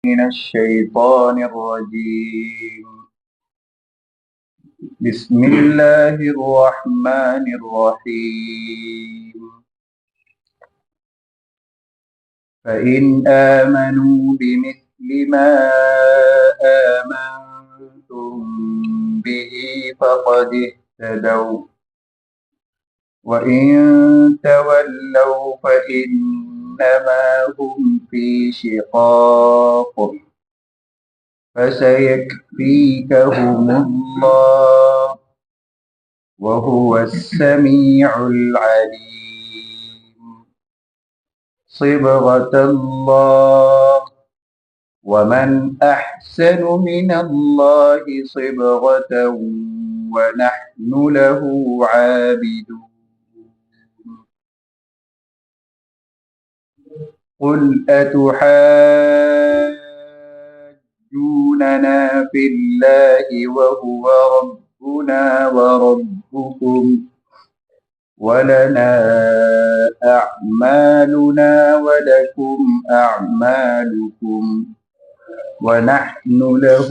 من الشيطان الرجيم. بسم الله الرحمن الرحيم. فإن آمنوا بمثل ما آمنتم به فقد اهتدوا، وإن تولوا فإنما هم في شقاق، فسيكفيكهم الله وهو السميع العليم. صبغة الله، ومن أحسن من الله صبغة ونحن له عابدون. قل أتحاجوننا في الله وهو ربنا وربكم ولنا أعمالنا ولكم أعمالكم ونحن له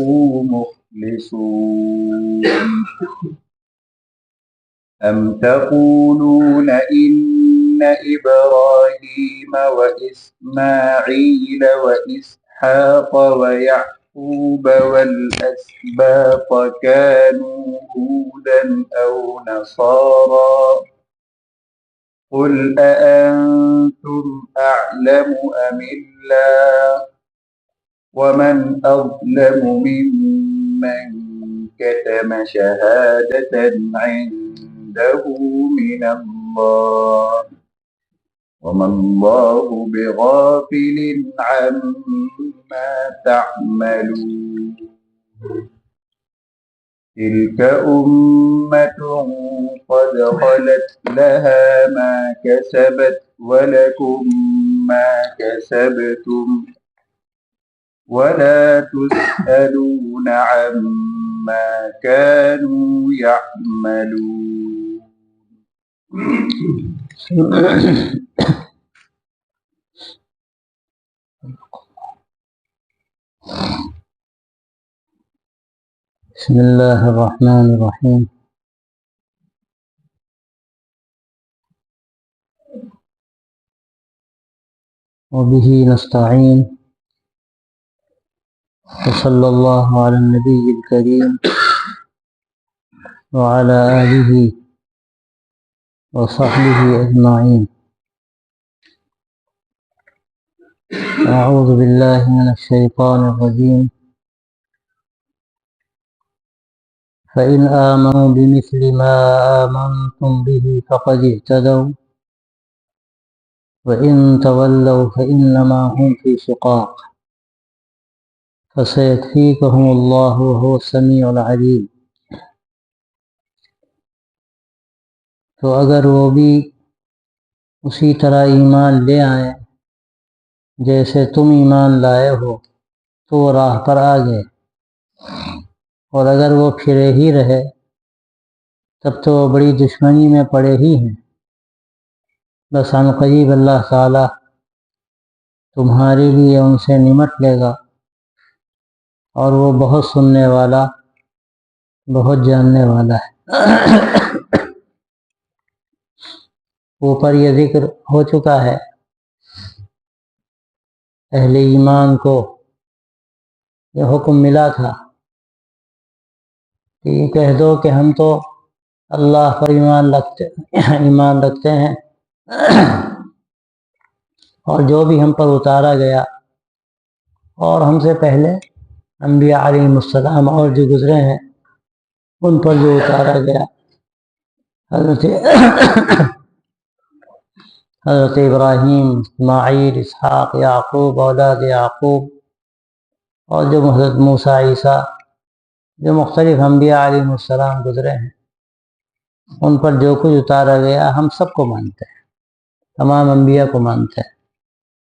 مخلصون. أم تقولون إن إبراهيم وإسماعيل وإسحاق ويعقوب والأسباط كانوا هودا أو نصارى؟ قل أأنتم أعلم أم الله؟ ومن أظلم ممن كتم شهادة عنده من الله، وما الله بغافل عما تعملون. تلك أمة قد خلت لها ما كسبت ولكم ما كسبتم ولا تسألون عما كانوا يعملون. بسم الله الرحمن الرحيم. وبه نستعين، وصلى الله على النبي الكريم وعلى آله وصحبه أجمعين. أعوذ بالله من الشيطان الرجيم. فإن آمنوا بمثل ما آمنتم به فقد اهتدوا، وإن تولوا فإنما هم في شقاق، فسيكفيكهم الله وهو السميع العليم. تو اگر وہ بھی اسی طرح ایمان لے آئیں جیسے تم ایمان لائے ہو تو وہ راہ پر آ گئے، اور اگر وہ پھرے ہی رہے تب تو وہ بڑی دشمنی میں پڑے ہی ہیں۔ بس عن قریب اللہ تعالیٰ تمہارے لیے ان سے نمٹ لے گا، اور وہ بہت سننے والا بہت جاننے والا ہے۔ اوپر یہ ذکر ہو چکا ہے، اہل ایمان کو یہ حکم ملا تھا کہ یہ کہہ دو کہ ہم تو اللہ پر ایمان رکھتے ہیں، اور جو بھی ہم پر اتارا گیا اور ہم سے پہلے انبیاء علیہ السلام اور جو گزرے ہیں ان پر جو اتارا گیا، حضرت ابراہیم، اسماعیل، اسحاق، یعقوب، اولاد یعقوب، اور جو حضرت موسیٰ، عیسیٰ، جو مختلف انبیاء علیہ السلام گزرے ہیں ان پر جو کچھ اتارا گیا ہم سب کو مانتے ہیں، تمام انبیاء کو مانتے ہیں۔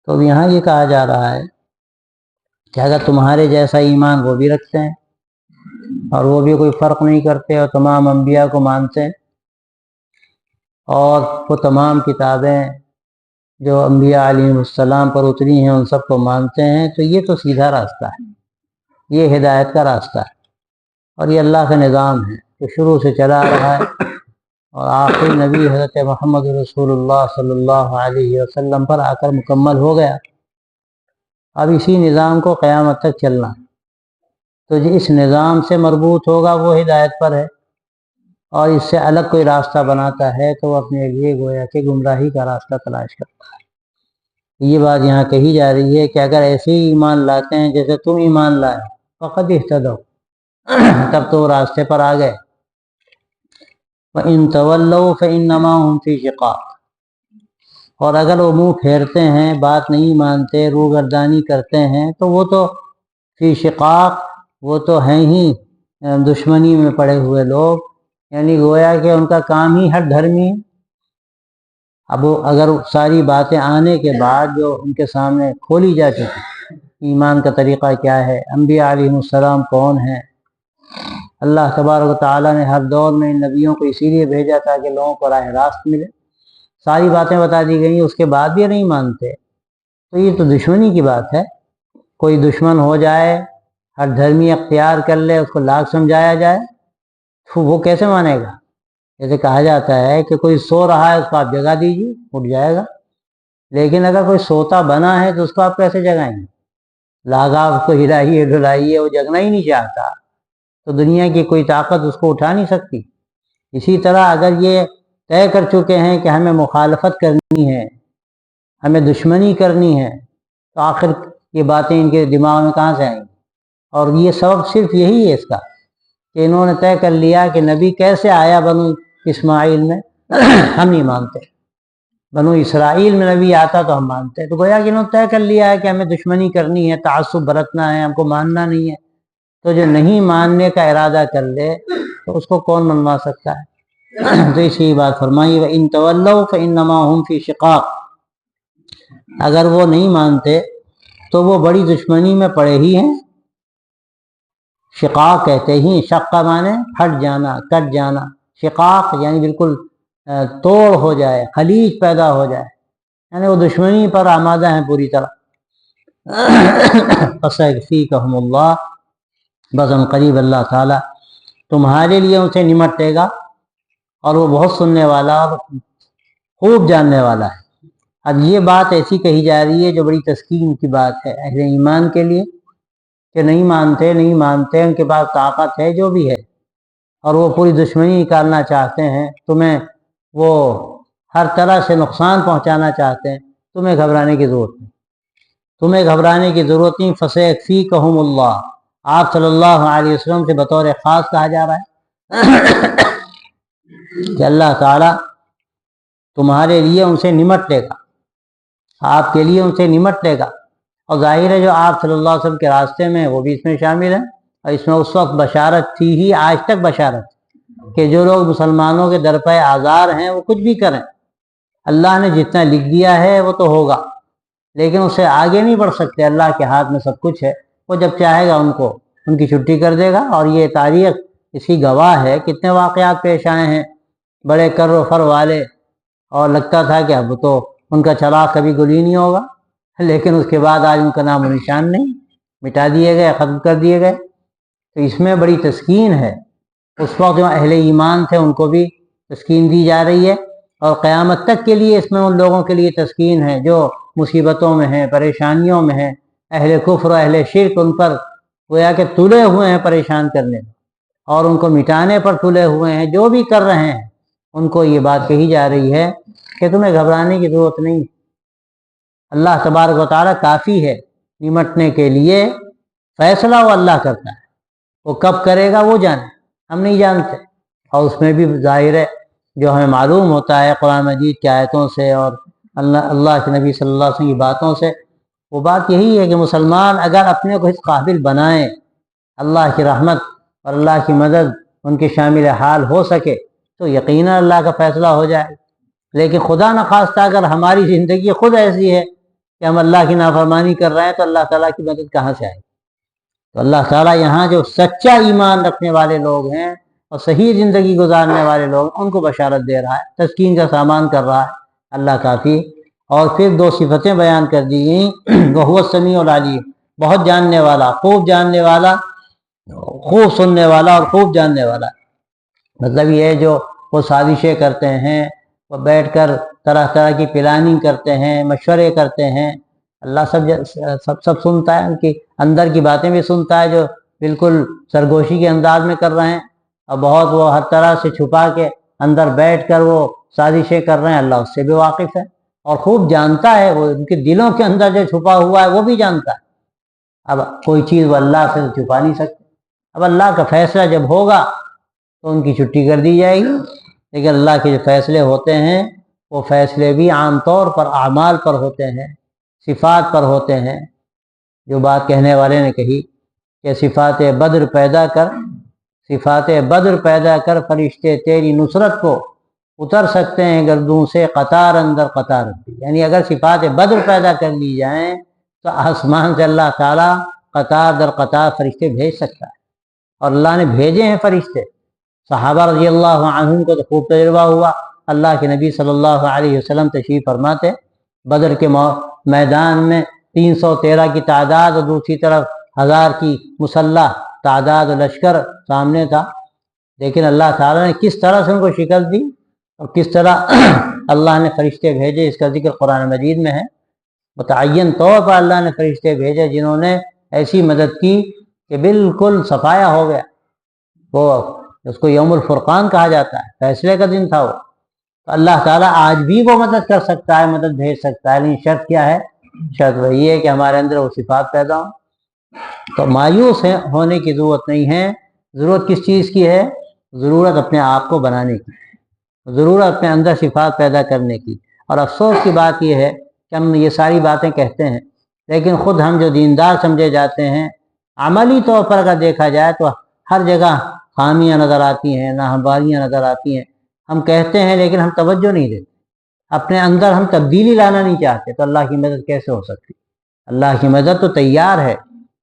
تو یہاں یہ کہا جا رہا ہے کہ اگر تمہارے جیسا ایمان وہ بھی رکھتے ہیں اور وہ بھی کوئی فرق نہیں کرتے اور تمام انبیاء کو مانتے ہیں، اور وہ تمام کتابیں جو انبیاء علیہ السلام پر اتری ہیں ان سب کو مانتے ہیں، تو یہ تو سیدھا راستہ ہے، یہ ہدایت کا راستہ ہے، اور یہ اللہ کا نظام ہے جو شروع سے چلا آ رہا ہے، اور آخری نبی حضرت محمد رسول اللہ صلی اللہ علیہ وسلم پر آ کر مکمل ہو گیا۔ اب اسی نظام کو قیامت تک چلنا، تو جو اس نظام سے مربوط ہوگا وہ ہدایت پر ہے، اور اس سے الگ کوئی راستہ بناتا ہے تو وہ اپنے لیے گویا کہ گمراہی کا راستہ تلاش کرتا ہے۔ یہ بات یہاں کہی جا رہی ہے کہ اگر ایسے ہی ایمان لاتے ہیں جیسے تم ایمان لائے، فقط اہتدوا، تب تو وہ راستے پر آ گئے۔ وَإِن تَوَلَّوْا فَإِنَّمَا هُمْ فِي شِقَاقٍ، اور اگر وہ منہ پھیرتے ہیں، بات نہیں مانتے، روگردانی کرتے ہیں، تو وہ تو فی شقاق، وہ تو ہیں ہی دشمنی میں پڑے ہوئے لوگ، یعنی گویا کہ ان کا کام ہی ہر دھرمی ہے۔ اب وہ اگر ساری باتیں آنے کے بعد جو ان کے سامنے کھولی جا چکی، ایمان کا طریقہ کیا ہے، انبیاء علیہ السلام کون ہیں، اللہ تبارک و تعالیٰ نے ہر دور میں ان نبیوں کو اسی لیے بھیجا تھا کہ لوگوں کو راہ راست ملے، ساری باتیں بتا دی گئی، اس کے بعد بھی نہیں مانتے، تو یہ تو دشمنی کی بات ہے۔ کوئی دشمن ہو جائے، ہر دھرمی اختیار کر لے، اس کو لاکھ سمجھایا جائے، تو وہ کیسے مانے گا؟ جیسے کہا جاتا ہے کہ کوئی سو رہا ہے، اس کو آپ جگا دیجیے، اٹھ جائے گا، لیکن اگر کوئی سوتا بنا ہے تو اس کو آپ کیسے جگائیں گے؟ لاگا اس کو ہلائیے ڈلائیے، وہ جگنا ہی نہیں چاہتا، تو دنیا کی کوئی طاقت اس کو اٹھا نہیں سکتی۔ اسی طرح اگر یہ طے کر چکے ہیں کہ ہمیں مخالفت کرنی ہے، ہمیں دشمنی کرنی ہے، تو آخر یہ باتیں ان کے دماغ میں کہاں سے آئیں گی؟ اور یہ سبب صرف یہی ہے اس کا کہ انہوں نے طے کر لیا کہ نبی کیسے آیا بنو اسماعیل میں، ہم نہیں مانتے، بنو اسرائیل میں نبی آتا تو ہم مانتے، تو گویا کہ انہوں نے طے کر لیا ہے کہ ہمیں دشمنی کرنی ہے، تعصب برتنا ہے، ہم کو ماننا نہیں ہے، تو جو نہیں ماننے کا ارادہ کر لے تو اس کو کون منوا سکتا ہے؟ تو اسی بات فرمائی وَإِن تَوَلَّوْا فَإِنَّمَا هُمْ فِي شِقَاقٍ، اگر وہ نہیں مانتے تو وہ بڑی دشمنی میں پڑے ہی ہیں۔ شقاق کہتے ہی، شق کا معنی پھٹ جانا، کٹ جانا، شقاق یعنی بالکل توڑ ہو جائے، خلیج پیدا ہو جائے، یعنی وہ دشمنی پر آمادہ ہیں پوری طرح۔ فَسَيَكْفِيكَهُمُ اللَّهُ، بس قریب اللہ تعالیٰ تمہارے لیے ان سے نمٹ لے گا، اور وہ بہت سننے والا اور خوب جاننے والا ہے۔ اب یہ بات ایسی کہی جا رہی ہے جو بڑی تسکین کی بات ہے اہل ایمان کے لیے، کہ نہیں مانتے، ان کے پاس طاقت ہے جو بھی ہے، اور وہ پوری دشمنی نکالنا چاہتے ہیں، تمہیں وہ ہر طرح سے نقصان پہنچانا چاہتے ہیں، تمہیں گھبرانے کی ضرورت نہیں، تمہیں گھبرانے کی ضرورت نہیں۔ فَسَيَكْفِيكَهُمُ اللَّهُ، آپ صلی اللہ علیہ وسلم سے بطور خاص کہا جا رہا ہے کہ اللہ تعالیٰ تمہارے لیے ان سے نمٹ لے گا، آپ کے لیے ان سے نمٹ لے گا، اور ظاہر ہے جو آپ صلی اللہ علیہ وسلم کے راستے میں وہ بھی اس میں شامل ہیں، اور اس میں اس وقت بشارت تھی ہی، آج تک بشارت، کہ جو لوگ مسلمانوں کے درپے آزار ہیں وہ کچھ بھی کریں، اللہ نے جتنا لکھ دیا ہے وہ تو ہوگا، لیکن اس سے آگے نہیں بڑھ سکتے، اللہ کے ہاتھ میں سب کچھ ہے، وہ جب چاہے گا ان کی چھٹی کر دے گا۔ اور یہ تاریخ اسی گواہ ہے، کتنے واقعات پیش آئے ہیں بڑے کر و فر والے، اور لگتا تھا کہ اب تو ان کا چراغ کبھی گل ہی نہیں ہوگا، لیکن اس کے بعد آج ان کا نام و نشان نہیں، مٹا دیے گئے، ختم کر دیے گئے۔ تو اس میں بڑی تسکین ہے، اس وقت جو اہل ایمان تھے ان کو بھی تسکین دی جا رہی ہے، اور قیامت تک کے لیے اس میں ان لوگوں کے لیے تسکین ہے جو مصیبتوں میں ہیں، پریشانیوں میں ہیں، اہل کفر و اہل شرک ان پر گویا کہ تلے ہوئے ہیں پریشان کرنے، اور ان کو مٹانے پر تلے ہوئے ہیں، جو بھی کر رہے ہیں ان کو یہ بات کہی جا رہی ہے کہ تمہیں گھبرانے کی ضرورت نہیں، اللہ تبارک و تعالیٰ کافی ہے نمٹنے کے لیے، فیصلہ وہ اللہ کرتا ہے، وہ کب کرے گا وہ جانے، ہم نہیں جانتے۔ اور اس میں بھی ظاہر ہے جو ہمیں معلوم ہوتا ہے قرآن مجید کی آیتوں سے اور اللہ کے نبی صلی اللہ علیہ وسلم کی باتوں سے، وہ بات یہی ہے کہ مسلمان اگر اپنے کو اس قابل بنائیں اللہ کی رحمت اور اللہ کی مدد ان کے شامل حال ہو سکے تو یقیناً اللہ کا فیصلہ ہو جائے، لیکن خدا نخواستہ اگر ہماری زندگی خود ایسی ہے کہ ہم اللہ کی نافرمانی کر رہے ہیں تو اللہ تعالیٰ کی مدد کہاں سے آئے؟ تو اللہ تعالیٰ یہاں جو سچا ایمان رکھنے والے لوگ ہیں اور صحیح زندگی گزارنے والے لوگ، ان کو بشارت دے رہا ہے، تسکین کا سامان کر رہا ہے، اللہ کافی اور پھر دو صفتیں بیان کر دی گئیں، وہو السمیع العلیم، بہت جاننے والا، خوب جاننے والا، خوب سننے والا اور خوب جاننے والا۔ مطلب یہ ہے جو وہ سازشیں کرتے ہیں، وہ بیٹھ کر طرح طرح کی پلاننگ کرتے ہیں، مشورے کرتے ہیں، اللہ سب سنتا ہے، ان کی اندر کی باتیں بھی سنتا ہے جو بالکل سرگوشی کے انداز میں کر رہے ہیں، اور بہت وہ ہر طرح سے چھپا کے اندر بیٹھ کر وہ سازشیں کر رہے ہیں، اللہ اس سے بھی واقف ہے اور خوب جانتا ہے، وہ ان کے دلوں کے اندر جو چھپا ہوا ہے وہ بھی جانتا ہے۔ اب کوئی چیز وہ اللہ سے چھپا نہیں سکتے۔ اب اللہ کا فیصلہ جب ہوگا تو ان کی چھٹی کر دی جائے گی، لیکن اللہ کے جو فیصلے ہوتے ہیں وہ فیصلے بھی عام طور پر اعمال پر ہوتے ہیں، صفات پر ہوتے ہیں۔ جو بات کہنے والے نے کہی کہ صفات بدر پیدا کر، صفات بدر پیدا کر، فرشتے تیری نصرت کو اتر سکتے ہیں گردوں سے قطار اندر قطار، یعنی اگر صفات بدر پیدا کر لی جائیں تو آسمان سے اللہ تعالیٰ قطار در قطار فرشتے بھیج سکتا ہے، اور اللہ نے بھیجے ہیں فرشتے۔ صحابہ رضی اللہ عنہم کو تو خوب تجربہ ہوا، اللہ کے نبی صلی اللہ علیہ وسلم تشریف فرماتے، بدر کے میدان میں 313 کی تعداد اور دوسری طرف 1000 کی مسلح تعداد و لشکر سامنے تھا، لیکن اللہ تعالیٰ نے کس طرح سے ان کو شکست دی اور کس طرح اللہ نے فرشتے بھیجے، اس کا ذکر قرآن مجید میں ہے۔ متعین طور پر اللہ نے فرشتے بھیجے جنہوں نے ایسی مدد کی کہ بالکل صفایا ہو گیا، وہ اس کو یوم الفرقان کہا جاتا ہے، فیصلے کا دن تھا وہ۔ تو اللہ تعالیٰ آج بھی وہ مدد کر سکتا ہے، مدد بھیج سکتا ہے، لیکن شرط کیا ہے؟ شرط وہی ہے کہ ہمارے اندر وہ صفات پیدا ہوں۔ تو مایوس ہونے کی ضرورت نہیں ہے۔ ضرورت کس چیز کی ہے؟ ضرورت اپنے آپ کو بنانے کی، ضرورت اپنے اندر صفات پیدا کرنے کی۔ اور افسوس کی بات یہ ہے کہ ہم یہ ساری باتیں کہتے ہیں، لیکن خود ہم جو دیندار سمجھے جاتے ہیں، عملی طور پر اگر دیکھا جائے تو ہر جگہ خامیاں نظر آتی ہیں، ناہمواریاں نظر آتی ہیں۔ ہم کہتے ہیں لیکن ہم توجہ نہیں دیتے، اپنے اندر ہم تبدیلی لانا نہیں چاہتے، تو اللہ کی مدد کیسے ہو سکتی؟ اللہ کی مدد تو تیار ہے،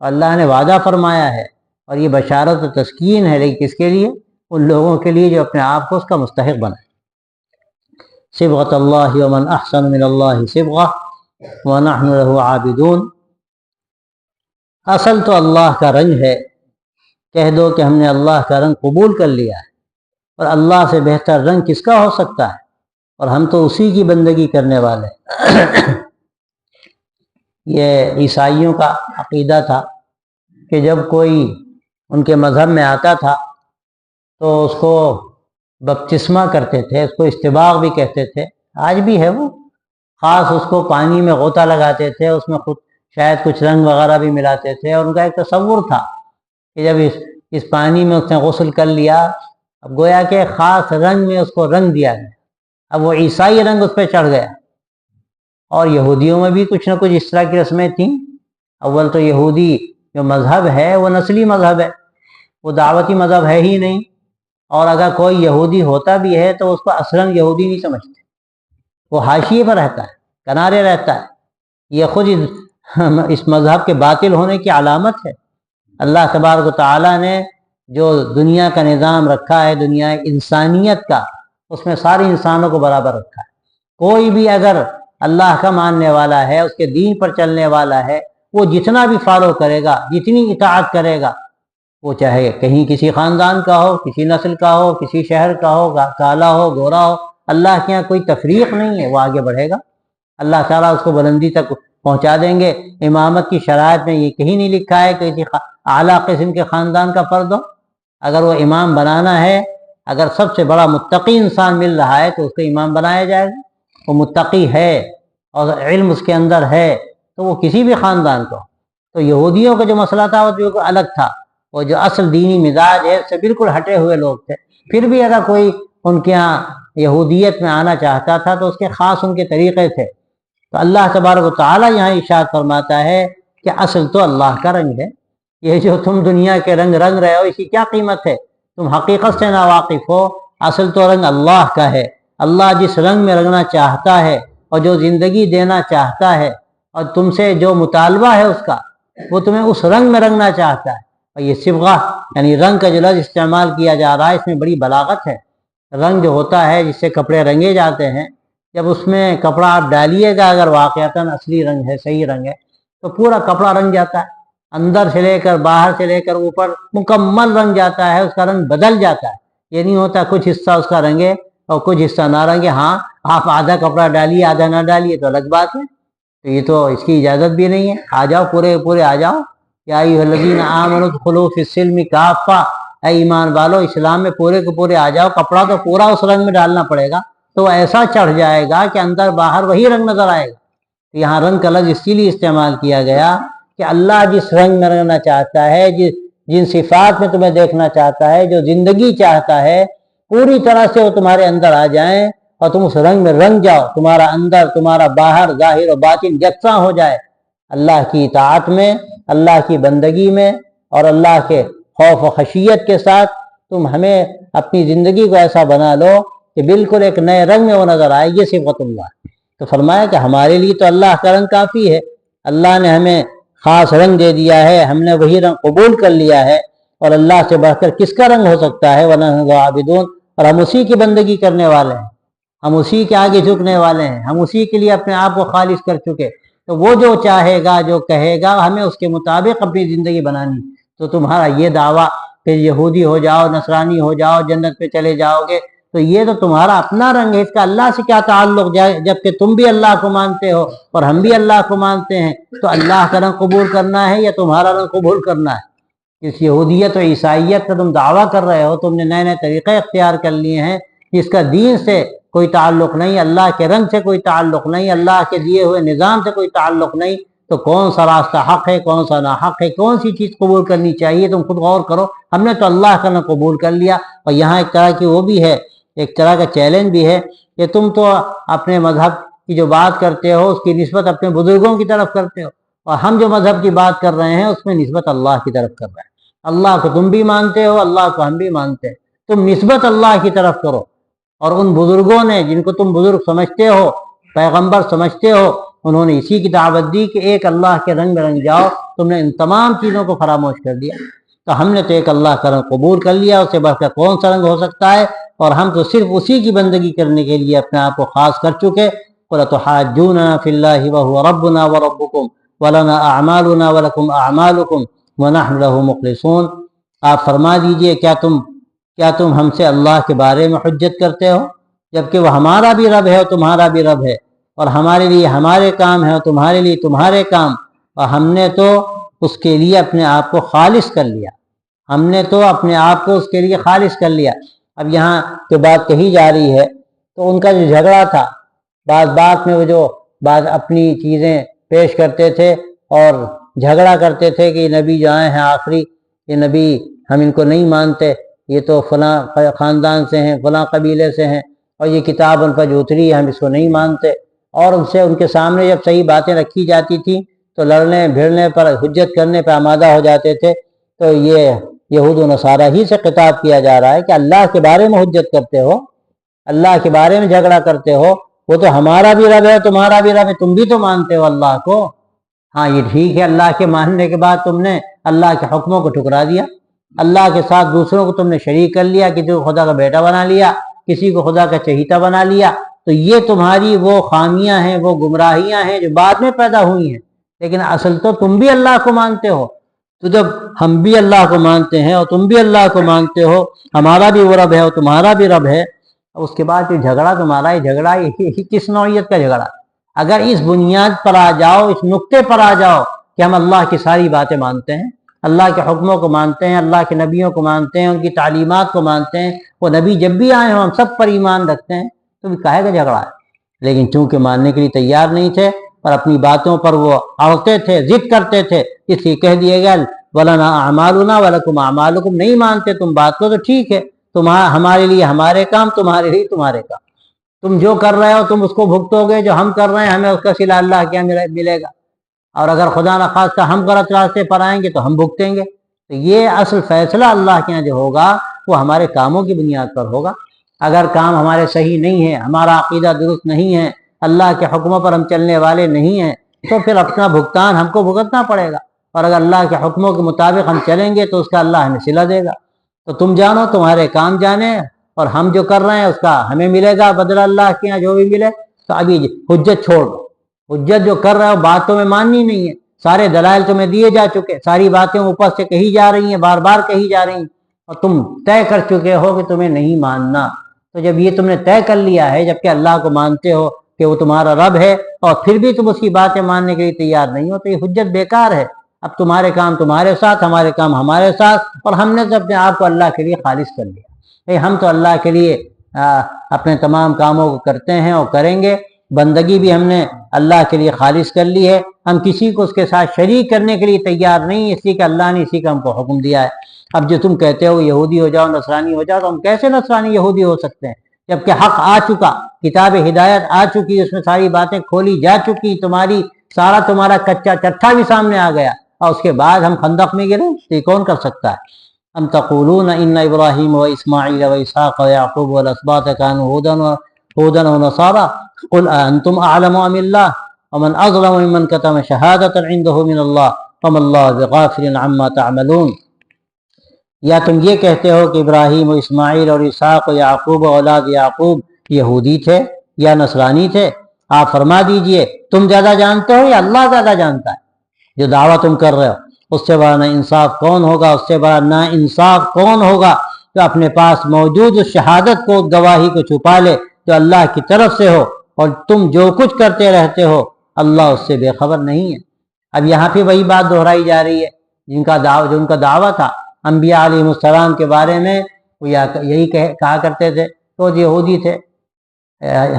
اللہ نے وعدہ فرمایا ہے، اور یہ بشارت و تسکین ہے، لیکن کس کے لیے؟ ان لوگوں کے لیے جو اپنے آپ کو اس کا مستحق بنائے۔ صبغۃ اللہ ومن احسن من اللہ صبغہ ونحن له عابدون۔ اصل تو اللہ کا رنگ ہے، کہہ دو کہ ہم نے اللہ کا رنگ قبول کر لیا ہے، اور اللہ سے بہتر رنگ کس کا ہو سکتا ہے؟ اور ہم تو اسی کی بندگی کرنے والے ہیں۔ یہ عیسائیوں کا عقیدہ تھا کہ جب کوئی ان کے مذہب میں آتا تھا تو اس کو بپتسمہ کرتے تھے، اس کو استباغ بھی کہتے تھے، آج بھی ہے وہ، خاص اس کو پانی میں غوطہ لگاتے تھے، اس میں خود شاید کچھ رنگ وغیرہ بھی ملاتے تھے، اور ان کا ایک تصور تھا کہ جب اس پانی میں اس نے غسل کر لیا، اب گویا کہ خاص رنگ میں اس کو رنگ دیا گیا، اب وہ عیسائی رنگ اس پہ چڑھ گیا۔ اور یہودیوں میں بھی کچھ نہ کچھ اس طرح کی رسمیں تھیں۔ اول تو یہودی جو مذہب ہے وہ نسلی مذہب ہے، وہ دعوتی مذہب ہے ہی نہیں، اور اگر کوئی یہودی ہوتا بھی ہے تو اس کو اصلاً یہودی نہیں سمجھتے، وہ حاشیے پر رہتا ہے، کنارے رہتا ہے۔ یہ خود اس مذہب کے باطل ہونے کی علامت ہے۔ اللہ تبارک و تعالیٰ نے جو دنیا کا نظام رکھا ہے، دنیا انسانیت کا، اس میں سارے انسانوں کو برابر رکھا ہے۔ کوئی بھی اگر اللہ کا ماننے والا ہے، اس کے دین پر چلنے والا ہے، وہ جتنا بھی فالو کرے گا، جتنی اطاعت کرے گا، وہ چاہے کہیں کسی خاندان کا ہو، کسی نسل کا ہو، کسی شہر کا ہو، کالا ہو، گورا ہو، اللہ کے یہاں کوئی تفریق نہیں ہے، وہ آگے بڑھے گا، اللہ تعالیٰ اس کو بلندی تک پہنچا دیں گے۔ امامت کی شرائط میں یہ کہیں نہیں لکھا ہے کہ کسی اعلیٰ قسم کے خاندان کا فرد ہو۔ اگر وہ امام بنانا ہے، اگر سب سے بڑا متقی انسان مل رہا ہے تو اس کو امام بنایا جائے گا، وہ متقی ہے اور علم اس کے اندر ہے تو وہ کسی بھی خاندان کو۔ تو یہودیوں کا جو مسئلہ تھا وہ جو الگ تھا، وہ جو اصل دینی مزاج ہے سے بالکل ہٹے ہوئے لوگ تھے۔ پھر بھی اگر کوئی ان کے ہاں یہودیت میں آنا چاہتا تھا تو اس کے خاص ان کے طریقے تھے۔ تو اللہ تبارک و تعالیٰ یہاں ارشاد فرماتا ہے کہ اصل تو اللہ کا رنگ ہے، یہ جو تم دنیا کے رنگ رنگ رہے ہو اس کی کیا قیمت ہے؟ تم حقیقت سے ناواقف ہو، اصل تو رنگ اللہ کا ہے۔ اللہ جس رنگ میں رنگنا چاہتا ہے اور جو زندگی دینا چاہتا ہے اور تم سے جو مطالبہ ہے اس کا، وہ تمہیں اس رنگ میں رنگنا چاہتا ہے۔ اور یہ صبغہ یعنی رنگ کا جو لفظ استعمال کیا جا رہا ہے، اس میں بڑی بلاغت ہے۔ رنگ جو ہوتا ہے جس سے کپڑے رنگے جاتے ہیں، جب اس میں کپڑا آپ ڈالیے گا اگر واقعتاً اصلی رنگ ہے، صحیح رنگ ہے، تو پورا کپڑا رنگ جاتا ہے، اندر سے لے کر باہر سے لے کر اوپر مکمل رنگ جاتا ہے، اس کا رنگ بدل جاتا ہے۔ یہ نہیں ہوتا کچھ حصہ اس کا رنگے اور کچھ حصہ نہ رنگے۔ ہاں آپ آدھا کپڑا ڈالیے آدھا نہ ڈالیے تو الگ بات ہے، تو یہ تو اس کی اجازت بھی نہیں ہے۔ آ جاؤ پورے پورے آ جاؤ، یا ایھا الذین آمنوا ادخلوا فی السلم کافہ، اے ایمان والو اسلام میں پورے کے پورے آ جاؤ۔ کپڑا تو پورا اس رنگ میں ڈالنا پڑے گا، تو ایسا چڑھ جائے گا کہ اندر باہر وہی رنگ نظر آئے گا۔ یہاں رنگ کا لفظ اسی لیے استعمال کیا گیا کہ اللہ جس رنگ میں رنگنا چاہتا ہے، جن صفات میں تمہیں دیکھنا چاہتا ہے، جو زندگی چاہتا ہے، پوری طرح سے وہ تمہارے اندر آ جائیں اور تم اس رنگ میں رنگ جاؤ، تمہارا اندر تمہارا باہر ظاہر و باطن یکساں ہو جائے اللہ کی اطاعت میں، اللہ کی بندگی میں، اور اللہ کے خوف و خشیت کے ساتھ تم ہمیں اپنی زندگی کو ایسا بنا لو کہ بالکل ایک نئے رنگ میں وہ نظر آئے۔ یہ صفت اللہ۔ تو فرمایا کہ ہمارے لیے تو اللہ کا رنگ کافی ہے، اللہ نے ہمیں خاص رنگ دے دیا ہے، ہم نے وہی رنگ قبول کر لیا ہے، اور اللہ سے بڑھ کر کس کا رنگ ہو سکتا ہے؟ وَنَحْنُ لَهُ عَابِدُونَ، اور ہم اسی کی بندگی کرنے والے ہیں، ہم اسی کے آگے جھکنے والے ہیں، ہم اسی کے لیے اپنے آپ کو خالص کر چکے۔ تو وہ جو چاہے گا جو کہے گا ہمیں اس کے مطابق اپنی زندگی بنانی۔ تو تمہارا یہ دعویٰ کہ یہودی ہو جاؤ، نصرانی ہو جاؤ، جنت پہ چلے جاؤ گے، تو یہ تو تمہارا اپنا رنگ ہے، اس کا اللہ سے کیا تعلق؟ جبکہ تم بھی اللہ کو مانتے ہو اور ہم بھی اللہ کو مانتے ہیں، تو اللہ کا رنگ قبول کرنا ہے یا تمہارا رنگ قبول کرنا ہے؟ اس یہودیت و عیسائیت کا تم دعویٰ کر رہے ہو، تم نے نئے نئے طریقے اختیار کر لیے ہیں جس کا دین سے کوئی تعلق نہیں، اللہ کے رنگ سے کوئی تعلق نہیں، اللہ کے دیے ہوئے نظام سے کوئی تعلق نہیں، تو کون سا راستہ حق ہے کون سا ناحق ہے، کون سی چیز قبول کرنی چاہیے؟ تم خود غور کرو۔ ہم نے تو اللہ کا رنگ قبول کر لیا، اور یہاں ایک طرح کی وہ بھی ہے، ایک طرح کا چیلنج بھی ہے کہ تم تو اپنے مذہب کی جو بات کرتے ہو اس کی نسبت اپنے بزرگوں کی طرف کرتے ہو، اور ہم جو مذہب کی بات کر رہے ہیں اس میں نسبت اللہ کی طرف کر رہے ہیں۔ اللہ کو تم بھی مانتے ہو، اللہ کو ہم بھی مانتے ہیں، تم نسبت اللہ کی طرف کرو، اور ان بزرگوں نے جن کو تم بزرگ سمجھتے ہو، پیغمبر سمجھتے ہو، انہوں نے اسی کی دعوت دی کہ ایک اللہ کے رنگ میں رنگ جاؤ۔ تم نے ان تمام چیزوں کو فراموش کر دیا، تو ہم نے تو ایک اللہ کا رنگ قبول کر لیا، اس سے بڑھ کر کون سا رنگ ہو سکتا ہے؟ اور ہم تو صرف اسی کی بندگی کرنے کے لیے اپنے آپ کو خاص کر چکے۔ قُلْ تُحَاجُّونَنَا فِي اللَّهِ وَهُوَ رَبُّنَا وَرَبُّكُمْ وَلَنَا أَعْمَالُنَا وَلَكُمْ أَعْمَالُكُمْ وَنَحْنُ لَهُ مُخْلِصُونَ۔ آپ فرما دیجئے کیا تم ہم سے اللہ کے بارے میں حجت کرتے ہو، جبکہ وہ ہمارا بھی رب ہے اور تمہارا بھی رب ہے، اور ہمارے لیے ہمارے کام ہے اور تمہارے لیے تمہارے کام، اور ہم نے تو اس کے لیے اپنے آپ کو خالص کر لیا، ہم نے تو اپنے آپ کو اس کے لیے خالص کر لیا۔ اب یہاں جو بات کہی جا رہی ہے تو ان کا جو جھگڑا تھا، بات میں وہ جو بات اپنی چیزیں پیش کرتے تھے اور جھگڑا کرتے تھے کہ یہ نبی جو آئے ہیں آخری، یہ نبی ہم ان کو نہیں مانتے، یہ تو فلاں خاندان سے ہیں، فلاں قبیلے سے ہیں، اور یہ کتاب ان پر جو اتری ہے ہم اس کو نہیں مانتے۔ اور ان کے سامنے جب صحیح باتیں رکھی جاتی تھیں تو لڑنے بھیڑنے پر، حجت کرنے پر آمادہ ہو جاتے تھے۔ تو یہ یہود و نصارہ ہی سے خطاب کیا جا رہا ہے کہ اللہ کے بارے میں حجت کرتے ہو، اللہ کے بارے میں جھگڑا کرتے ہو، وہ تو ہمارا بھی رب ہے تمہارا بھی رب ہے، تم بھی تو مانتے ہو اللہ کو۔ ہاں یہ ٹھیک ہے، اللہ کے ماننے کے بعد تم نے اللہ کے حکموں کو ٹھکرا دیا، اللہ کے ساتھ دوسروں کو تم نے شریک کر لیا، کسی کو خدا کا بیٹا بنا لیا، کسی کو خدا کا چہیتا بنا لیا۔ تو یہ تمہاری وہ خامیاں ہیں، وہ گمراہیاں ہیں جو بعد میں پیدا ہوئی ہیں، لیکن اصل تو تم بھی اللہ کو مانتے ہو۔ تو جب ہم بھی اللہ کو مانتے ہیں اور تم بھی اللہ کو مانتے ہو، ہمارا بھی وہ رب ہے اور تمہارا بھی رب ہے، اس کے بعد یہ جھگڑا تمہارا یہ جھگڑا یہ کس نوعیت کا جھگڑا؟ اگر اس بنیاد پر آ جاؤ، اس نقطے پر آ جاؤ کہ ہم اللہ کی ساری باتیں مانتے ہیں، اللہ کے حکموں کو مانتے ہیں، اللہ کے نبیوں کو مانتے ہیں، ان کی تعلیمات کو مانتے ہیں، وہ نبی جب بھی آئے ہوں ہم سب پر ایمان رکھتے ہیں، تو کہے گا جھگڑا ہے۔ لیکن چونکہ ماننے کے لیے تیار نہیں تھے اور اپنی باتوں پر وہ اڑتے تھے، ضد کرتے تھے، اس لیے کہہ دیے گا وَلَنَا أَعْمَالُنَا وَلَكُمْ أَعْمَالُكُمْ۔ نہیں مانتے تم بات کو تو ٹھیک ہے، ہمارے لیے ہمارے کام، تمہارے لیے تمہارے کام، تم جو کر رہے ہو تم اس کو بھگتو گے، جو ہم کر رہے ہیں ہمیں اس کا صلہ اللہ کیا ملے گا، اور اگر خدا نخواستہ ہم غلط راستے پر آئیں گے تو ہم بھگتیں گے۔ تو یہ اصل فیصلہ اللہ کے یہاں جو ہوگا وہ ہمارے کاموں کی بنیاد پر ہوگا۔ اگر کام ہمارے صحیح نہیں ہے، ہمارا عقیدہ درست نہیں ہے، اللہ کے حکموں پر ہم چلنے والے نہیں ہیں، تو پھر اپنا بھگتان ہم کو بھگتنا پڑے گا، اور اگر اللہ کے حکموں کے مطابق ہم چلیں گے تو اس کا اللہ ہمیں صلہ دے گا۔ تو تم جانو، تمہارے کام جانے، اور ہم جو کر رہے ہیں اس کا ہمیں ملے گا بدلہ اللہ کے یہاں جو بھی ملے۔ تو ابھی حجت چھوڑ دو، حجت جو کر رہے ہو بات تمہیں ماننی نہیں ہے، سارے دلائل تمہیں دیے جا چکے، ساری باتیں اوپر سے کہی جا رہی ہیں، بار بار کہی جا رہی ہیں، اور تم طے کر چکے ہو کہ تمہیں نہیں ماننا۔ تو جب یہ تم نے طے کر لیا ہے، جبکہ اللہ کو مانتے ہو کہ وہ تمہارا رب ہے، اور پھر بھی تم اس کی باتیں ماننے کے لیے تیار نہیں ہو، تو یہ حجت بیکار ہے۔ اب تمہارے کام تمہارے ساتھ، ہمارے کام ہمارے ساتھ، اور ہم نے تو اپنے آپ کو اللہ کے لیے خالص کر لیا۔ ہم تو اللہ کے لیے اپنے تمام کاموں کو کرتے ہیں اور کریں گے، بندگی بھی ہم نے اللہ کے لیے خالص کر لی ہے، ہم کسی کو اس کے ساتھ شریک کرنے کے لیے تیار نہیں، اس لیے کہ اللہ نے اسی کا ہم کو حکم دیا ہے۔ اب جو تم کہتے ہو یہودی ہو جاؤ، نصرانی ہو جاؤ، تو ہم کیسے نصرانی یہودی ہو سکتے ہیں جبکہ حق آ چکا، کتاب ہدایت آ چکی، اس میں ساری باتیں کھولی جا چکی، تمہارا کچا چٹھا بھی سامنے آ گیا، اور اس کے بعد ہم خندق میں گرے، تو یہ کون کر سکتا ہے؟ ام تقولون ان ابراہیم و اسماعیل و اسحاق و یعقوب والاسباط كانوا هودا ونصارى قل انتم اعلم ام اللہ ومن اظلم ممن كتم شہادۃ عنده من اللہ وما اللہ بغافل عما تعملون۔ یا تم یہ کہتے ہو کہ ابراہیم و اسماعیل اور اسحاق و یعقوب و اولاد یعقوب یہودی تھے یا نصرانی تھے؟ آپ فرما دیجئے تم زیادہ جانتے ہو یا اللہ زیادہ جانتا ہے؟ جو دعویٰ تم کر رہے ہو، اس سے بڑا نا انصاف کون ہوگا، اس سے بڑا نا انصاف کون ہوگا جو اپنے پاس موجود اس شہادت کو، گواہی کو چھپا لے جو اللہ کی طرف سے ہو، اور تم جو کچھ کرتے رہتے ہو اللہ اس سے بے خبر نہیں ہے۔ اب یہاں پہ وہی بات دہرائی جا رہی ہے جو ان کا دعویٰ تھا انبیاء علیہ السلام کے بارے میں، وہ یہی کہا کرتے تھے تو یہودی تھے،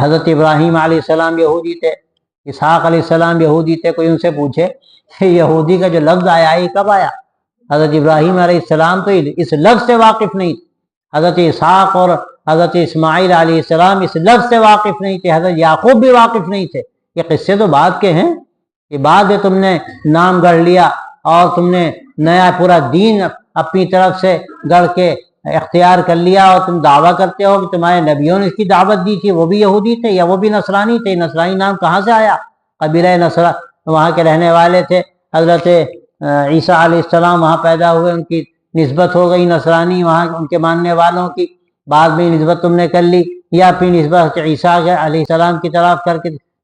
حضرت ابراہیم علیہ السلام یہودی تھے، اسحاق علیہ السلام یہودی تھے۔ کوئی ان سے پوچھے کہ یہودی کا جو لفظ آیا یہ کب آیا؟ حضرت ابراہیم علیہ السلام تو اس لفظ سے واقف نہیں تھے، حضرت اسحاق اور حضرت اسماعیل علیہ السلام اس لفظ سے واقف نہیں تھے، حضرت یعقوب بھی واقف نہیں تھے۔ یہ قصے تو بعد کے ہیں، یہ بعد میں تم نے نام گڑھ لیا اور تم نے نیا پورا دین اپنی طرف سے گڑھ کے اختیار کر لیا، اور تم دعویٰ کرتے ہو کہ تمہارے نبیوں نے اس کی دعوت دی تھی، وہ بھی یہودی تھے یا وہ بھی نصرانی تھے۔ نصرانی نام کہاں سے آیا؟ قبیلہ نصر وہاں کے رہنے والے تھے، حضرت عیسیٰ علیہ السلام وہاں پیدا ہوئے، ان کی نسبت ہو گئی نصرانی، وہاں ان کے ماننے والوں کی، بعد میں نسبت تم نے کر لی، یا پھر نسبت عیسیٰ علیہ السلام کی طرف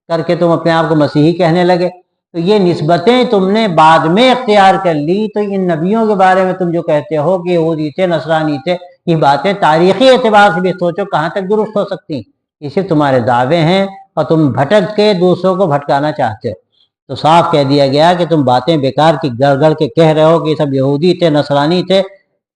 کر کے تم اپنے آپ کو مسیحی کہنے لگے۔ تو یہ نسبتیں تم نے بعد میں اختیار کر لی، تو ان نبیوں کے بارے میں تم جو کہتے ہو کہ یہودی تھے نصرانی تھے، یہ باتیں تاریخی اعتبار سے بھی سوچو کہاں تک درست ہو سکتی ہیں؟ یہ صرف تمہارے دعوے ہیں اور تم بھٹک کے دوسروں کو بھٹکانا چاہتے ہو۔ تو صاف کہہ دیا گیا کہ تم باتیں بیکار کی گڑ گڑ کے کہہ رہے ہو کہ یہ سب یہودی تھے نصرانی تھے۔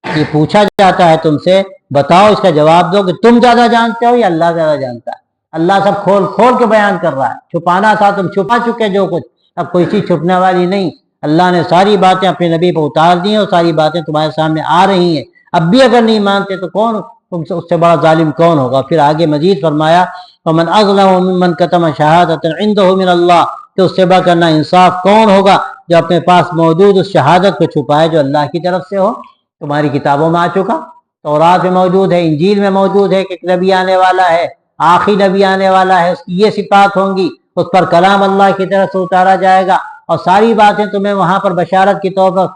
یہ پوچھا جاتا ہے تم سے، بتاؤ اس کا جواب دو کہ تم زیادہ جانتے ہو یا اللہ زیادہ جانتا ہے؟ اللہ سب کھول کھول کے بیان کر رہا ہے، چھپانا تھا تم چھپا چکے جو کچھ، اب کوئی چیز چھپنے والی نہیں۔ اللہ نے ساری باتیں اپنے نبی پہ اتار دی ہیں اور ساری باتیں تمہارے سامنے آ رہی ہیں، اب بھی اگر نہیں مانتے تو کون تم سے اس سے بڑا ظالم کون ہوگا؟ پھر آگے مزید فرمایا ومن اظلم ممن کتم شہادۃ عنده من اللہ، تو اس سے بڑھ کر نا انصاف کون ہوگا جو اپنے پاس موجود اس شہادت کو چھپائے جو اللہ کی طرف سے ہو؟ تمہاری کتابوں میں آ چکا، تورات میں موجود ہے، انجیل میں موجود ہے کہ نبی آنے والا ہے، آخری نبی آنے والا ہے، اس کی یہ صفات ہوں گی، اس پر کلام اللہ کی طرف سے اتارا جائے گا، اور ساری باتیں تمہیں وہاں پر بشارت کے طور پر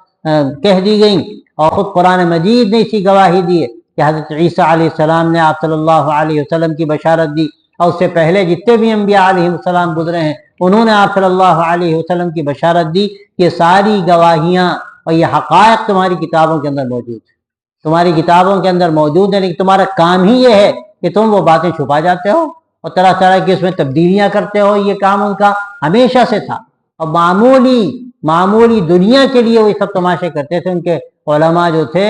کہہ دی گئیں، اور خود قرآن مجید نے اسی گواہی دی ہے کہ حضرت عیسیٰ علیہ السلام نے آپ صلی اللہ علیہ وسلم کی بشارت دی، اور اس سے پہلے جتنے بھی انبیاء علیہ السلام گزرے ہیں انہوں نے آپ صلی اللہ علیہ وسلم کی بشارت دی۔ یہ ساری گواہیاں اور یہ حقائق تمہاری کتابوں کے اندر موجود ہیں، تمہاری کتابوں کے اندر موجود ہیں، لیکن تمہارا کام ہی یہ ہے کہ تم وہ باتیں چھپا جاتے ہو اور طرح طرح کی اس میں تبدیلیاں کرتے ہو۔ یہ کام ان کا ہمیشہ سے تھا، اور معمولی دنیا کے لیے وہ سب تماشے کرتے تھے۔ ان کے علماء جو تھے،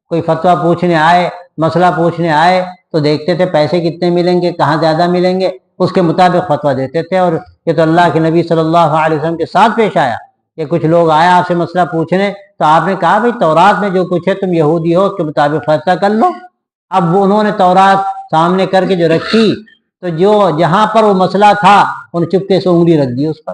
کوئی فتویٰ پوچھنے آئے، مسئلہ پوچھنے آئے تو دیکھتے تھے پیسے کتنے ملیں گے، کہاں زیادہ ملیں گے، اس کے مطابق فتویٰ دیتے تھے۔ اور یہ تو اللہ کے نبی صلی اللہ علیہ وسلم کے ساتھ پیش آیا کہ کچھ لوگ آئے آپ سے مسئلہ پوچھنے، تو آپ نے کہا بھائی تورات میں جو کچھ ہے تم یہودی ہو، اس کے مطابق فیصلہ کر لو۔ اب انہوں نے تورات سامنے کر کے جو رکھی، تو جہاں پر وہ مسئلہ تھا انہوں نے چپکے سے انگلی رکھ دی، اس پر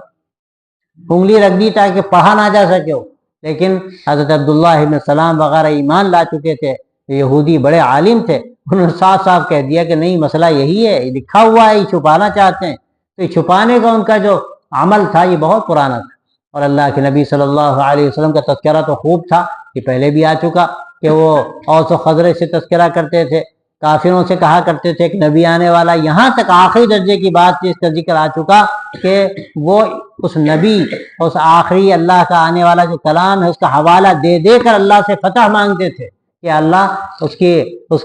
انگلی رکھ دی تاکہ پڑھا نہ جا سکے ہو۔ لیکن حضرت عبداللہ ابن سلام وغیرہ ایمان لا چکے تھے، یہودی بڑے عالم تھے، انہوں نے صاف صاف کہہ دیا کہ نہیں، مسئلہ یہی ہے، یہ لکھا ہوا ہے، یہ چھپانا چاہتے ہیں۔ تو یہ چھپانے کا ان کا جو عمل تھا یہ بہت پرانا تھا، اور اللہ کے نبی صلی اللہ علیہ وسلم کا تذکرہ تو خوب تھا، یہ پہلے بھی آ چکا کہ وہ اوس و خزرج سے تذکرہ کرتے تھے، کافروں سے کہا کرتے تھے کہ نبی آنے والا، یہاں تک آخری درجے کی بات جس کا ذکر آ چکا کہ وہ اس نبی، اس آخری اللہ کا آنے والا جو کلام ہے اس کا حوالہ دے دے کر اللہ سے فتح مانگتے تھے کہ اللہ اس کی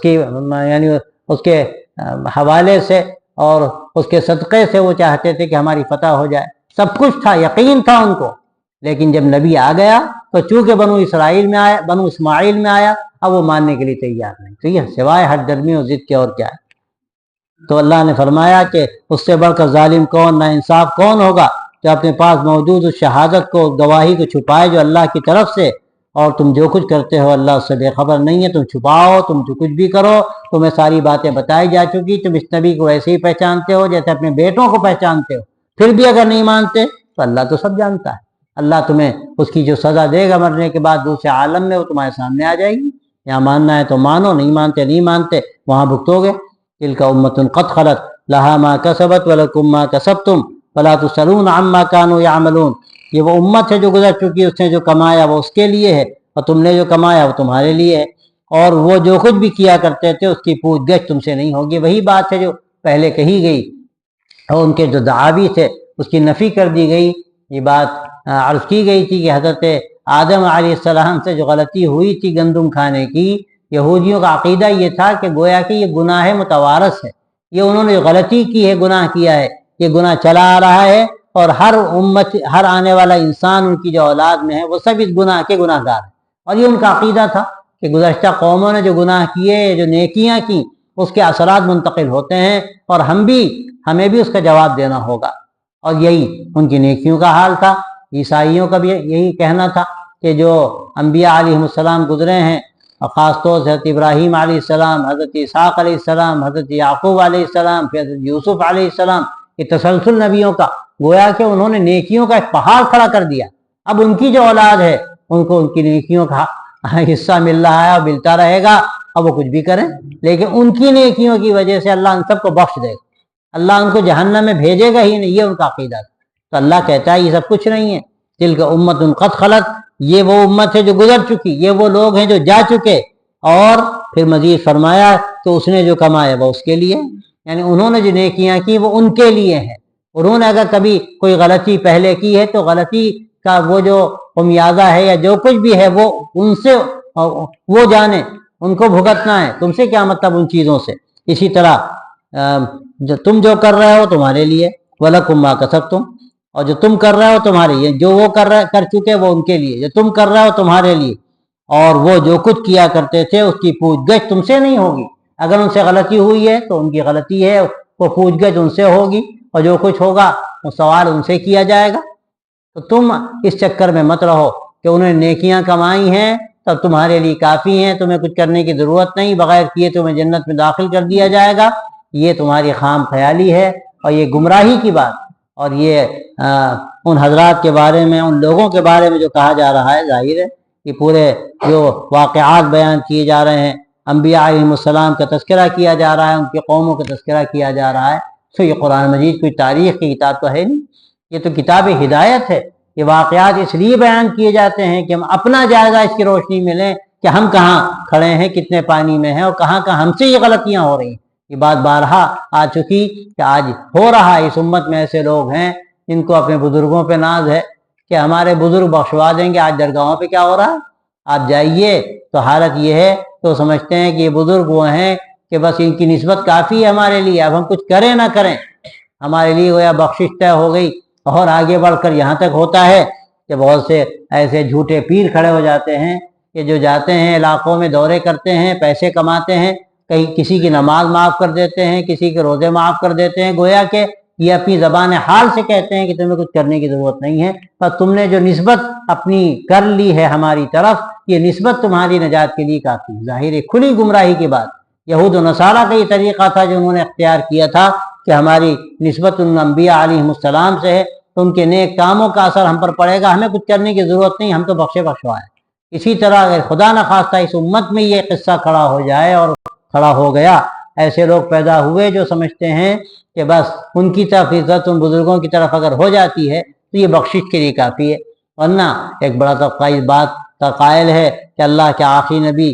یعنی اس کے حوالے سے اور اس کے صدقے سے وہ چاہتے تھے کہ ہماری فتح ہو جائے. سب کچھ تھا، یقین تھا ان کو، لیکن جب نبی آ گیا تو چونکہ بنو اسماعیل میں آیا، اب وہ ماننے کے لیے تیار نہیں. تو یہ سوائے ہٹ درمی اور ضد کے اور کیا ہے؟ تو اللہ نے فرمایا کہ اس سے بڑھ کر ظالم کون، نا انصاف کون ہوگا جو اپنے پاس موجود اس شہادت کو، گواہی کو چھپائے جو اللہ کی طرف سے، اور تم جو کچھ کرتے ہو اللہ اس سے بے خبر نہیں ہے. تم چھپاؤ، تم جو کچھ بھی کرو، تمہیں ساری باتیں بتائی جا چکی، تم اس نبی کو ایسے ہی پہچانتے ہو جیسے اپنے بیٹوں کو پہچانتے ہو. پھر بھی اگر نہیں مانتے تو اللہ تو سب جانتا ہے. اللہ تمہیں اس کی جو سزا دے گا مرنے کے بعد دوسرے عالم میں، وہ تمہارے سامنے آ جائے گی. یہاں ماننا ہے تو مانو، نہیں مانتے وہاں بھگتو گے. تلک امۃ قد خلت لہا ما کسبت ولکم ما کسبتم ولا تسألون عما كانوا يعملون. یہ وہ امت ہے جو گزر چکی، اس نے جو کمایا وہ اس کے لیے ہے، اور تم نے جو کمایا وہ تمہارے لیے ہے، اور وہ جو کچھ بھی کیا کرتے تھے اس کی پوچھ گچھ تم سے نہیں ہوگی. وہی بات ہے جو پہلے کہی گئی، اور ان کے جو دعاوی تھے اس کی نفی کر دی گئی. یہ بات عرض کی گئی تھی کہ حضرت آدم علیہ السلام سے جو غلطی ہوئی تھی گندم کھانے کی، یہودیوں کا عقیدہ یہ تھا کہ گویا کہ یہ گناہ متوارث ہے، یہ انہوں نے غلطی کی ہے، گناہ کیا ہے، یہ گناہ چلا آ رہا ہے، اور ہر امت، ہر آنے والا انسان ان کی جو اولاد میں ہے وہ سب اس گناہ کے گناہ گار ہیں. اور یہ ان کا عقیدہ تھا کہ گزشتہ قوموں نے جو گناہ کیے، جو نیکیاں کی، اس کے اثرات منتقل ہوتے ہیں، اور ہمیں بھی اس کا جواب دینا ہوگا. اور یہی ان کی نیکیوں کا حال تھا. عیسائیوں کا بھی یہی کہنا تھا کہ جو انبیاء علیہ السلام گزرے ہیں، اور خاص طور سے حضرت ابراہیم علیہ السلام، حضرت اسحاق علیہ السلام، حضرت یعقوب علیہ السلام، پھر حضرت یوسف علیہ السلام، یہ تسلسل نبیوں کا، گویا کہ انہوں نے نیکیوں کا ایک پہاڑ کھڑا کر دیا. اب ان کی جو اولاد ہے ان کو ان کی نیکیوں کا حصہ مل رہا ہے اور ملتا رہے گا، اب وہ کچھ بھی کریں، لیکن ان کی نیکیوں کی وجہ سے اللہ ان سب کو بخش دے گا، اللہ ان کو جہنم میں بھیجے گا ہی نہیں. یہ ان کا عقیدہ تھا. تو اللہ کہتا ہے یہ سب کچھ نہیں ہے. تلک امۃ قد خلت، یہ وہ امت ہے جو گزر چکی، یہ وہ لوگ ہیں جو جا چکے. اور پھر مزید فرمایا کہ اس نے جو کمایا وہ اس کے لیے، یعنی انہوں نے جو نیکیاں کی وہ ان کے لیے ہیں. انہوں نے اگر کبھی کوئی غلطی پہلے کی ہے تو غلطی کا وہ جو خمیازہ ہے یا جو کچھ بھی ہے وہ ان سے، وہ جانے، ان کو بھگتنا ہے. تم سے کیا مطلب ان چیزوں سے. اسی طرح تم جو کر رہے ہو تمہارے لیے، وَلَكُمْ مَا كَسَبْتُمْ، اور جو تم کر رہے ہو تمہارے لیے، جو وہ کر چکے وہ ان کے لیے، جو تم کر رہے ہو تمہارے لیے، اور وہ جو کچھ کیا کرتے تھے اس کی پوچھ گچھ تم سے نہیں ہوگی. اگر ان سے غلطی ہوئی ہے تو ان کی غلطی ہے، وہ پوچھ گچھ ان سے ہوگی، اور جو کچھ ہوگا وہ سوال ان سے کیا جائے گا. تو تم اس چکر میں مت رہو کہ انہوں نے نیکیاں کمائی ہیں تب تمہارے لیے کافی ہیں، تمہیں کچھ کرنے کی ضرورت نہیں، بغیر کیے تمہیں جنت میں داخل کر دیا جائے گا. یہ تمہاری خام خیالی ہے، اور یہ گمراہی کی بات. اور یہ ان حضرات کے بارے میں، ان لوگوں کے بارے میں جو کہا جا رہا ہے، ظاہر ہے کہ پورے جو واقعات بیان کیے جا رہے ہیں، انبیاء علیہ السلام کا تذکرہ کیا جا رہا ہے، ان کی قوموں کا تذکرہ کیا جا رہا ہے. تو یہ قرآن مجید کوئی تاریخ کی کتاب تو ہے نہیں، یہ تو کتاب ہدایت ہے. یہ واقعات اس لیے بیان کیے جاتے ہیں کہ ہم اپنا جائزہ اس کی روشنی میں لیں کہ ہم کہاں کھڑے ہیں، کتنے پانی میں ہیں، اور کہاں ہم سے یہ غلطیاں ہو رہی ہیں. یہ بات بارہا آ چکی کہ آج ہو رہا ہے. اس امت میں ایسے لوگ ہیں جن کو اپنے بزرگوں پہ ناز ہے کہ ہمارے بزرگ بخشوا دیں گے. آج درگاہوں پہ کیا ہو رہا ہے، آپ جائیے تو حالت یہ ہے، تو سمجھتے ہیں کہ یہ بزرگ وہ ہیں کہ بس ان کی نسبت کافی ہے ہمارے لیے، اب ہم کچھ کریں نہ کریں ہمارے لیے گویا بخشش طے ہو گئی. اور آگے بڑھ کر یہاں تک ہوتا ہے کہ بہت سے ایسے جھوٹے پیر کھڑے ہو جاتے ہیں کہ جو جاتے ہیں علاقوں میں دورے کرتے ہیں، پیسے کماتے ہیں، کہیں کسی کی نماز معاف کر دیتے ہیں، کسی کے روزے معاف کر دیتے ہیں، گویا کہ یہ اپنی زبان حال سے کہتے ہیں کہ تمہیں کچھ کرنے کی ضرورت نہیں ہے، پر تم نے جو نسبت اپنی کر لی ہے ہماری طرف، یہ نسبت تمہاری نجات کے لیے کافی. ظاہر ہے کھلی گمراہی کی بات. یہود و نصارہ کا یہ طریقہ تھا جو انہوں نے اختیار کیا تھا کہ ہماری نسبت ان انبیاء علیہ السلام سے ہے، تو ان کے نیک کاموں کا اثر ہم پر پڑے گا، ہمیں کچھ کرنے کی ضرورت نہیں، ہم تو بخشوائے. اسی طرح اگر خدا نخواستہ اس امت میں یہ قصہ کھڑا ہو جائے، اور کھڑا ہو گیا، ایسے لوگ پیدا ہوئے جو سمجھتے ہیں کہ بس ان کی طرف عزت ان بزرگوں کی طرف اگر ہو جاتی ہے تو یہ بخشش کے لیے کافی ہے. ورنہ ایک بڑا طبقہ اس بات کا قائل ہے کہ اللہ کے آخری نبی